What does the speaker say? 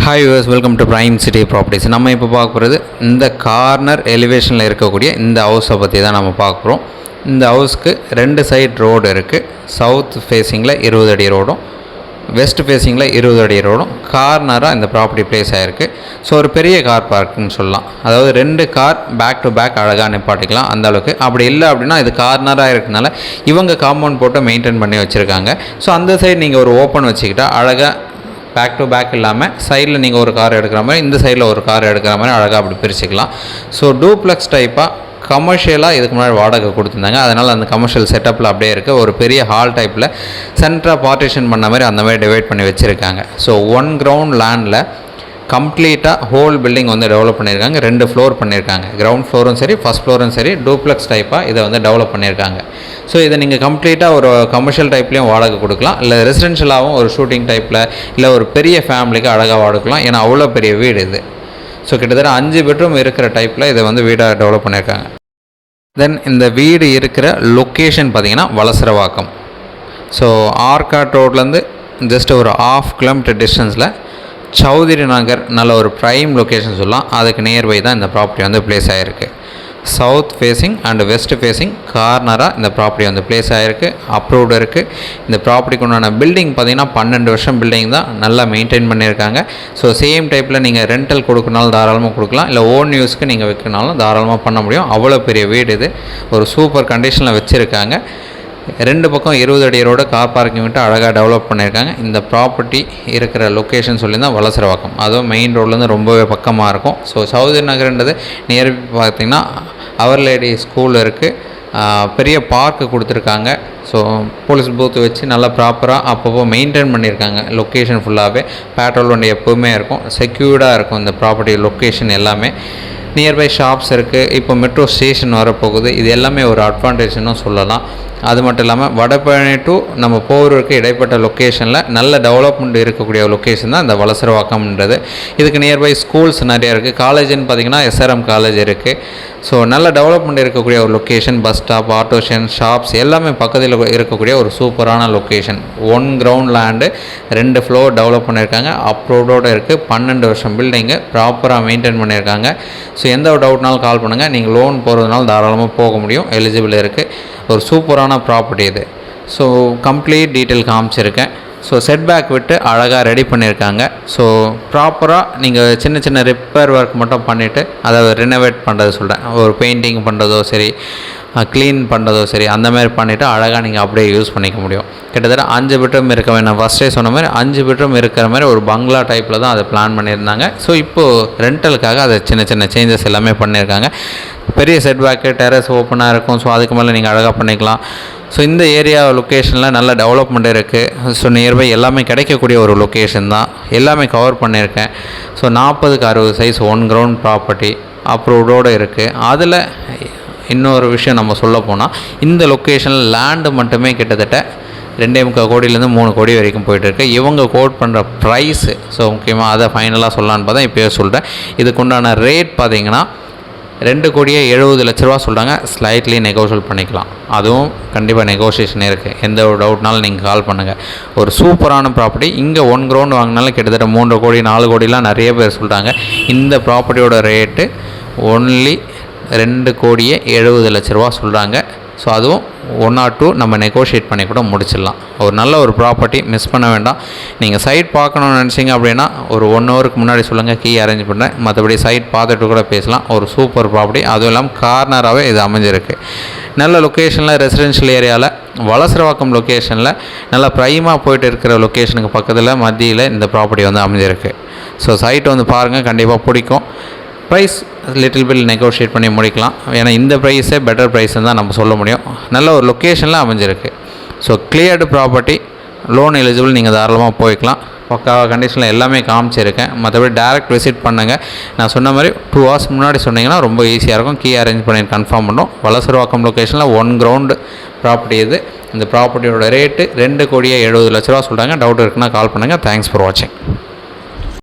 Hi use welcome to prime city properties. நம்ம இப்போ பார்க்க போகிறது இந்த கார்னர் எலிவேஷனில் இருக்கக்கூடிய இந்த ஹவுஸை பற்றி தான் நம்ம பார்க்க போகிறோம். இந்த ஹவுஸ்க்கு ரெண்டு சைட் ரோடு இருக்குது. சவுத் ஃபேஸிங்கில் 20 அடி ரோடும், வெஸ்ட் ஃபேஸிங்கில் 20 அடி ரோடும் கார்னராக இந்த ப்ராப்பர்ட்டி ப்ளேஸ் ஆகிருக்கு. ஸோ ஒரு பெரிய கார் பார்க்குன்னு சொல்லலாம். அதாவது 2 கார் பேக் டு பேக் அழகாக நிப்பாட்டிக்கலாம் அந்த அளவுக்கு. அப்படி இல்லை அப்படின்னா இது கார்னராக இருக்கிறதுனால இவங்க காம்பவுண்ட் போட்டு மெயின்டைன் பண்ணி வச்சுருக்காங்க. ஸோ அந்த சைடு நீங்கள் ஒரு ஓப்பன் வச்சுக்கிட்டால் அழகாக பேக் டு பேக் இல்லாமல் சைடில் நீங்கள் ஒரு கார் எடுக்கிற மாதிரி, இந்த சைடில் ஒரு கார் எடுக்கிற மாதிரி அழகாக அப்படி பிரிச்சுக்கலாம். ஸோ டூப்ளெக்ஸ் டைப்பாக கமர்ஷியலாக இதுக்கு முன்னாடி வாடகை கொடுத்துருந்தாங்க. அதனால் அந்த கமர்ஷியல் செட்டப்பில் அப்படியே இருக்குது. ஒரு பெரிய ஹால் டைப்பில் சென்டராக பார்ட்டிஷன் பண்ண மாதிரி அந்த மாதிரி டிவைட் பண்ணி வச்சுருக்காங்க. ஸோ 1 கிரவுண்ட் லேண்டில் கம்ப்ளீட்டாக ஹோல் பில்டிங் வந்து டெவலப் பண்ணியிருக்காங்க. 2 ஃப்ளோர் பண்ணியிருக்காங்க. கிரவுண்ட் ஃப்ளோரும் சரி, ஃபஸ்ட் ஃப்ளோரும் சரி, டூப்ளெக்ஸ் டைப்பாக இதை வந்து டெவலப் பண்ணியிருக்காங்க. ஸோ இதை நீங்கள் கம்ப்ளீட்டாக ஒரு கமர்ஷியல் டைப்லேயும் வாடகை கொடுக்கலாம், இல்லை ரெசிடென்ஷியலாகவும் ஒரு ஷூட்டிங் டைப்பில், இல்லை ஒரு பெரிய ஃபேமிலிக்கு அழகாக வாடகைக்கலாம். ஏன்னா அவ்வளோ பெரிய வீடு இது. ஸோ கிட்டத்தட்ட 5 பெட்ரூம் இருக்கிற டைப்பில் இதை வந்து வீடாக டெவலப் பண்ணியிருக்காங்க. தென் இந்த வீடு இருக்கிற லொக்கேஷன் பார்த்திங்கன்னா வலசரவாக்கம். ஸோ ஆர்காட் ரோட்லேருந்து ஜஸ்ட் ஒரு 1/2 கிலோமீட்டர் டிஸ்டன்ஸில் சௌத்ரி நகர் நல்ல ஒரு ப்ரைம் லொக்கேஷன் சொல்லலாம். அதுக்கு நியர்பை தான் இந்த ப்ராப்பர்ட்டி வந்து ப்ளேஸ் ஆகிருக்கு. South facing and west facing கார்னராக இந்த ப்ராப்பர்ட்டி வந்து ப்ளேஸ் ஆகிருக்கு. அப்ரூவ்டு இருக்குது. இந்த ப்ராப்பர்ட்டிக்கு உண்டான பில்டிங் பார்த்திங்கன்னா 12 வருஷம் பில்டிங் தான், நல்லா மெயின்டைன் பண்ணியிருக்காங்க. ஸோ சேம் டைப்பில் நீங்கள் ரெண்டல் கொடுக்கனாலும் தாராளமாக கொடுக்கலாம், இல்லை ஓன் யூஸ்க்கு நீங்கள் வைக்கனாலும் தாராளமாக பண்ண முடியும். அவ்வளோ பெரிய வீடு இது. ஒரு சூப்பர் கண்டிஷனில் வச்சுருக்காங்க. 2 பக்கம் 20 அடி ரோடு, கார் பார்க்கிங் விட்டு அழகாக டெவலப் பண்ணியிருக்காங்க. இந்த ப்ராப்பர்ட்டி இருக்கிற லொக்கேஷன் சொல்லியிருந்தால் வலசரவாக்கம். அதுவும் மெயின் ரோட்லேருந்து ரொம்பவே பக்கமாக இருக்கும். ஸோ சௌத்ரி நகர்ன்றது நியர் பார்த்திங்கன்னா அவர் லேடி ஸ்கூல் இருக்குது. பெரிய பார்க்கு கொடுத்துருக்காங்க. ஸோ போலீஸ் பூத்து வச்சு நல்லா ப்ராப்பராக அப்பப்போ மெயின்டைன் பண்ணியிருக்காங்க. லொக்கேஷன் ஃபுல்லாகவே பேட்ரோல் வண்டி எப்போவுமே இருக்கும், செக்யூர்டாக இருக்கும் இந்த ப்ராப்பர்ட்டி லொக்கேஷன் எல்லாமே. நியர்பை ஷாப்ஸ் இருக்குது. இப்போ மெட்ரோ ஸ்டேஷன் வரப்போகுது. இது எல்லாமே ஒரு அட்வான்டேஜ்னு சொல்லலாம். அது மட்டும் இல்லாமல் வடபழனி டு நம்ம போரூருக்கு இடைப்பட்ட லொக்கேஷனில் நல்ல டெவலப்மெண்ட் இருக்கக்கூடிய லொக்கேஷன் தான் இந்த வலசரவாக்கம்ன்றது. இதுக்கு நியர்பை ஸ்கூல்ஸ் நிறையா இருக்குது. காலேஜ்னு பார்த்திங்கன்னா SRM காலேஜ் இருக்குது. ஸோ நல்ல டெவலப்மெண்ட் இருக்கக்கூடிய ஒரு location. Bus stop, auto stand, shops எல்லாமே பக்கத்தில் இருக்கக்கூடிய ஒரு சூப்பரான location. 1 ground land, 2 floor develop பண்ணியிருக்காங்க. அப்ரூவ்டோடு இருக்குது. 12 வருஷம் பில்டிங்கு ப்ராப்பராக மெயின்டைன் பண்ணியிருக்காங்க. ஸோ எந்த ஒரு டவுட்னாலும் கால் பண்ணுங்கள். நீங்கள் லோன் போகிறதுனால தாராளமாக போக முடியும், எலிஜிபிள் இருக்குது. ஒரு சூப்பரான ப்ராப்பர்ட்டி இது. ஸோ கம்ப்ளீட் டீட்டெயில் காமிச்சிருக்கேன். ஸோ செட்பேக் விட்டு அழகாக ரெடி பண்ணியிருக்காங்க. ஸோ ப்ராப்பராக நீங்கள் சின்ன சின்ன ரிப்பேர் ஒர்க் மட்டும் பண்ணிவிட்டு அதை ரெனோவேட் பண்ணுறது சொல்கிறேன். ஒரு பெயிண்டிங் பண்ணுறதோ சரி, க்ளீன் பண்ணுறதோ சரி, அந்த மாதிரி பண்ணிவிட்டு அழகாக நீங்கள் அப்படியே யூஸ் பண்ணிக்க முடியும். கிட்டத்தட்ட 5 பெட்ரூம் இருக்க வேணும். ஃபஸ்ட்டே சொன்ன மாதிரி 5 பெட்ரூம் இருக்கிற மாதிரி ஒரு பங்களா டைப்பில் தான் அதை பிளான் பண்ணியிருந்தாங்க. ஸோ இப்போது ரெண்டலுக்காக அதை சின்ன சின்ன சேஞ்சஸ் எல்லாமே பண்ணியிருக்காங்க. பெரிய செட்பேக்கு, டெரஸ் ஓப்பனாக இருக்கும். ஸோ அதுக்கு மேலே நீங்கள் அழகாக பண்ணிக்கலாம். ஸோ இந்த ஏரியா லொக்கேஷனில் நல்ல டெவலப்மெண்ட் இருக்குது. ஸோ நியர்பை எல்லாமே கிடைக்கக்கூடிய ஒரு லொக்கேஷன் தான். எல்லாமே கவர் பண்ணியிருக்கேன். ஸோ 40க்கு 60 சைஸ் 1 கிரவுண்ட் ப்ராப்பர்ட்டி அப்ரூவ்டோடு இருக்குது. அதில் இன்னொரு விஷயம் நம்ம சொல்ல போனால், இந்த லொக்கேஷனில் லேண்டு மட்டுமே கிட்டத்தட்ட 2.25 கோடியிலேருந்து 3 கோடி வரைக்கும் போயிட்டுருக்கு. இவங்க கோட் பண்ணுற ப்ரைஸு. ஸோ முக்கியமாக அதை ஃபைனலாக சொல்லலான்னு பார்த்தா இப்போயே சொல்கிறேன். இதுக்குண்டான ரேட் பார்த்திங்கன்னா 2,70,00,000 சொல்கிறாங்க. ஸ்லைட்லி நெகோஷியல் பண்ணிக்கலாம். அதுவும் கண்டிப்பாக நெகோஷியேஷன் இருக்குது. எந்த ஒரு டவுட்னாலும் நீங்கள் கால் பண்ணுங்கள். ஒரு சூப்பரான ப்ராப்பர்ட்டி. இங்கே 1 கிரவுண்ட் வாங்கினாலும் கிட்டத்தட்ட 3 கோடி 4 கோடிலாம் நிறைய பேர் சொல்கிறாங்க. இந்த ப்ராப்பர்ட்டியோட ரேட்டு ஒன்லி 2,70,00,000 சொல்கிறாங்க. ஸோ அதுவும் 1 or 2 நம்ம நெகோஷியேட் பண்ணி கூட முடிச்சிடலாம். ஒரு நல்ல ஒரு ப்ராப்பர்ட்டி, மிஸ் பண்ண வேண்டாம். நீங்கள் சைட் பார்க்கணுன்னு நினச்சிங்க அப்படின்னா ஒரு 1 ஹவருக்கு முன்னாடி சொல்லுங்கள், கீ அரேஞ்ச் பண்ணுறேன். மற்றபடி சைட் பார்த்துட்டு கூட பேசலாம். ஒரு சூப்பர் ப்ராப்பர்ட்டி. அதுவும் இல்லாமல் கார்னராகவே இது அமைஞ்சிருக்கு. நல்ல லொக்கேஷனில், ரெசிடென்ஷியல் ஏரியாவில், வலசரவாக்கம் லொக்கேஷனில் நல்ல ப்ரைமாக போயிட்டு இருக்கிற லொக்கேஷனுக்கு பக்கத்தில் மத்தியில் இந்த ப்ராப்பர்ட்டி வந்து அமைஞ்சிருக்கு. ஸோ சைட் வந்து பாருங்கள், கண்டிப்பாக பிடிக்கும். ப்ரைஸ் லிட்டில் பில் நெகோஷியேட் பண்ணி முடிக்கலாம். ஏன்னா இந்த ப்ரைஸே பெட்டர் ப்ரைஸ்ன்னு தான் நம்ம சொல்ல முடியும். நல்ல ஒரு லொக்கேஷனில் அமைஞ்சிருக்கு. So cleared property, loan eligible, நீங்கள் தாராளமாக போய்க்கலாம். பக்காவாக கண்டிஷனில் எல்லாமே காமிச்சிருக்கேன். மற்றபடி டேரெக்ட் விசிட் பண்ணுங்கள். நான் சொன்ன மாதிரி 2 hours முன்னாடி சொன்னீங்கன்னா ரொம்ப ஈஸியாக இருக்கும். கீ அரேஞ்ச் பண்ணி கன்ஃபார்ம் பண்ணோம். வலசரவாக்கம் லொக்கேஷனில் 1 கிரவுண்டு ப்ராப்பர்ட்டி இது. இந்த ப்ராப்பர்ட்டியோட ரேட்டு 2,70,00,000 சொல்கிறாங்க. டவுட் இருக்குன்னா கால் பண்ணுங்கள். தேங்க்ஸ் ஃபார் வாட்சிங்.